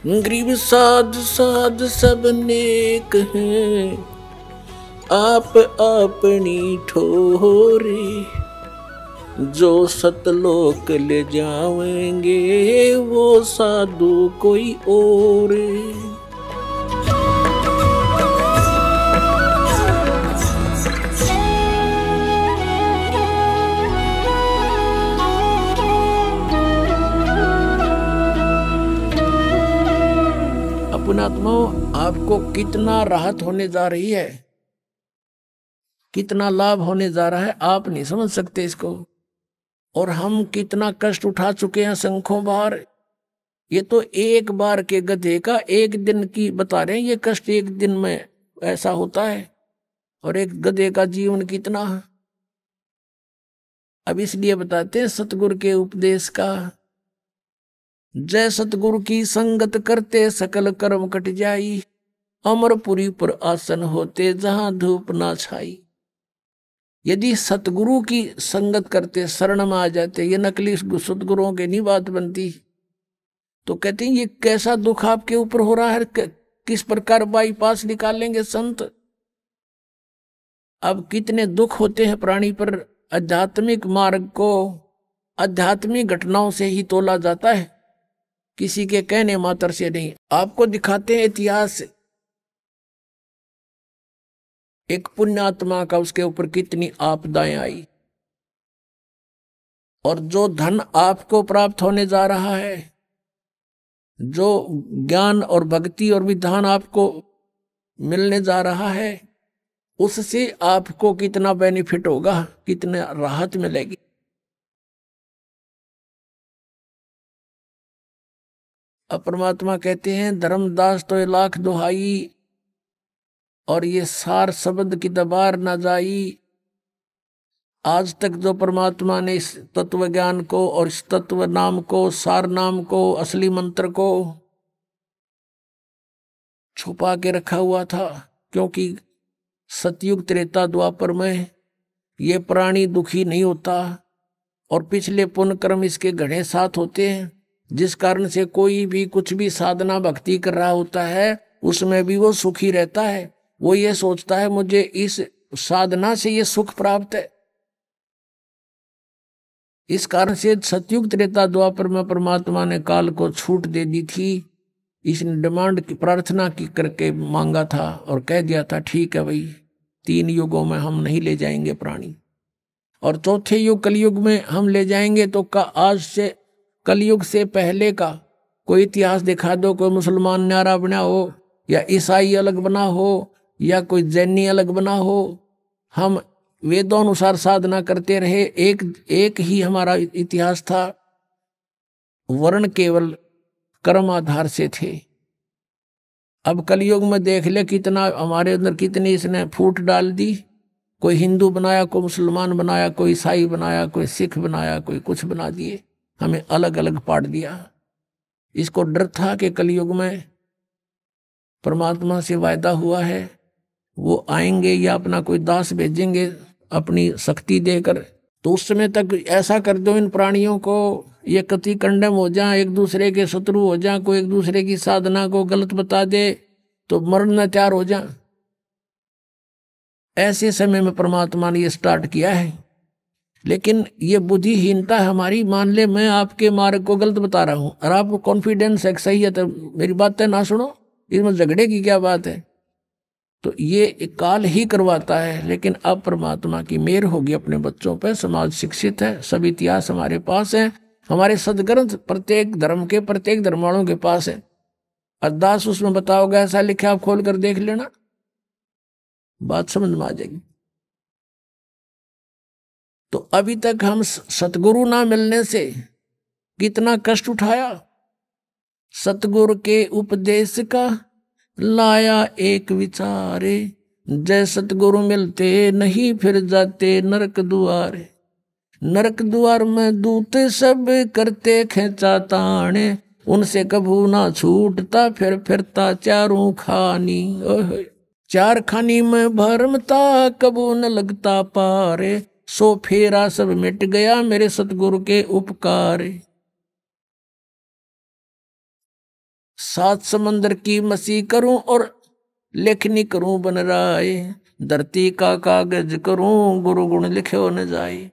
गरीब साध साध सब नेक हैं, आप अपनी ठोरे। जो सतलोक ले जाएंगे वो साधु कोई और। पुण्यात्माओं, आपको कितना राहत होने जा रही है, कितना लाभ होने जा रहा है, आप नहीं समझ सकते इसको। और हम कितना कष्ट उठा चुके हैं संख्यों बार। ये तो एक बार के गधे का एक दिन की बता रहे हैं, ये कष्ट एक दिन में ऐसा होता है, और एक गधे का जीवन कितना है। अब इसलिए बताते हैं सतगुरु के उपदेश का। जय सतगुरु की संगत करते सकल कर्म कट जाई, अमरपुरी पर आसन होते जहां धूप ना छाई। यदि सतगुरु की संगत करते, शरण में आ जाते, ये नकली सतगुरुओं की नहीं बात बनती, तो कहते हैं ये कैसा दुख आपके ऊपर हो रहा है, किस प्रकार बाईपास निकालेंगे संत। अब कितने दुख होते हैं प्राणी पर। आध्यात्मिक मार्ग को आध्यात्मिक घटनाओं से ही तोला जाता है, किसी के कहने मात्र से नहीं। आपको दिखाते हैं इतिहास, एक पुण्यात्मा का उसके ऊपर कितनी आपदाएं आई, और जो धन आपको प्राप्त होने जा रहा है, जो ज्ञान और भक्ति और विधान आपको मिलने जा रहा है, उससे आपको कितना बेनिफिट होगा, कितना राहत मिलेगी। अब परमात्मा कहते हैं धर्मदास तो लाख दुहाई, और ये सार शब्द की दबार न जाई। आज तक जो परमात्मा ने इस तत्व ज्ञान को और इस तत्व नाम को, सार नाम को, असली मंत्र को छुपा के रखा हुआ था, क्योंकि सतयुग त्रेता द्वापर में ये प्राणी दुखी नहीं होता, और पिछले पुण्य कर्म इसके घड़े साथ होते हैं, जिस कारण से कोई भी कुछ भी साधना भक्ति कर रहा होता है उसमें भी वो सुखी रहता है। वो ये सोचता है मुझे इस साधना से ये सुख प्राप्त है। इस कारण से सतयुग त्रेता द्वापर में परमात्मा ने काल को छूट दे दी थी। इसने डिमांड की, प्रार्थना की करके मांगा था, और कह दिया था ठीक है भाई, 3 युगों में हम नहीं ले जाएंगे प्राणी, और चौथे युग कलयुग में हम ले जाएंगे। तो आज से कलयुग से पहले का कोई इतिहास दिखा दो, कोई मुसलमान न्यारा बना हो, या ईसाई अलग बना हो, या कोई जैनी अलग बना हो। हम वेदों अनुसार साधना करते रहे, एक ही हमारा इतिहास था। वर्ण केवल कर्म आधार से थे। अब कलयुग में देख ले कितना हमारे अंदर कितनी इसने फूट डाल दी। कोई हिंदू बनाया, कोई मुसलमान बनाया, कोई ईसाई बनाया, कोई सिख बनाया, कोई कुछ बना दिए, हमें अलग अलग पाट दिया। इसको डर था कि कलयुग में परमात्मा से वायदा हुआ है वो आएंगे या अपना कोई दास भेजेंगे अपनी शक्ति देकर, तो उस समय तक ऐसा कर दो इन प्राणियों को ये कति कंडम हो जाए, एक दूसरे के शत्रु हो जाए, कोई एक दूसरे की साधना को गलत बता दे तो मरना तैयार हो जाए। ऐसे समय में परमात्मा ने ये स्टार्ट किया है। लेकिन ये बुद्धिहीनता हमारी, मान ले मैं आपके मार्ग को गलत बता रहा हूं और आपको कॉन्फिडेंस है सही है, तो मेरी बातें ना सुनो, इसमें झगड़े की क्या बात है। तो ये काल ही करवाता है। लेकिन अब परमात्मा की मेहर होगी अपने बच्चों पर, समाज शिक्षित है, सब इतिहास हमारे पास है, हमारे सदग्रंथ प्रत्येक धर्म के, प्रत्येक धर्म वालों के पास है। अरदास उसमें बताओगे ऐसा लिखा, आप खोल कर देख लेना, बात समझ में आ जाएगी। तो अभी तक हम सतगुरु ना मिलने से कितना कष्ट उठाया। सतगुरु के उपदेश का लाया एक विचारे, जय सतगुरु मिलते नहीं फिर जाते नरक दुआरे। नरक द्वार में दूत सब करते खेचा ताने, उनसे कभू ना छूटता फिर फिरता चारों खानी। चार खानी में भरमता कबू न लगता पारे, सो फेरा सब मिट गया मेरे सतगुरु के उपकार। सात समंदर की मसी करूं और लेखनी करूं बन राय, धरती का कागज करूं गुरु गुण लिखे न जाए।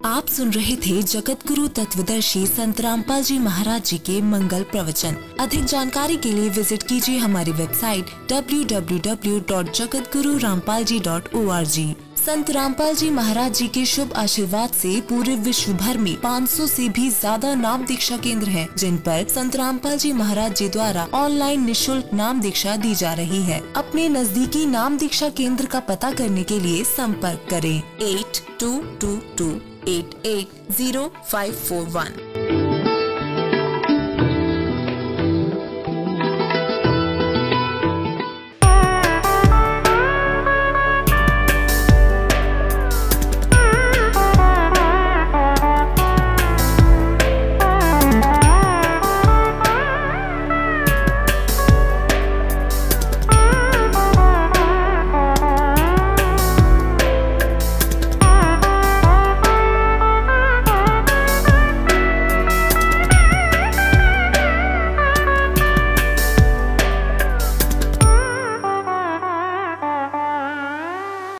आप सुन रहे थे जगत गुरु तत्वदर्शी संत रामपाल जी महाराज जी के मंगल प्रवचन। अधिक जानकारी के लिए विजिट कीजिए हमारी वेबसाइट www.jagatgururampalji.org। संत रामपाल जी महाराज जी के शुभ आशीर्वाद से पूरे विश्व भर में 500 से भी ज्यादा नाम दीक्षा केंद्र हैं, जिन पर संत रामपाल जी महाराज जी द्वारा ऑनलाइन निशुल्क नाम दीक्षा दी जा रही है। अपने नजदीकी नाम दीक्षा केंद्र का पता करने के लिए संपर्क करें 8222880541।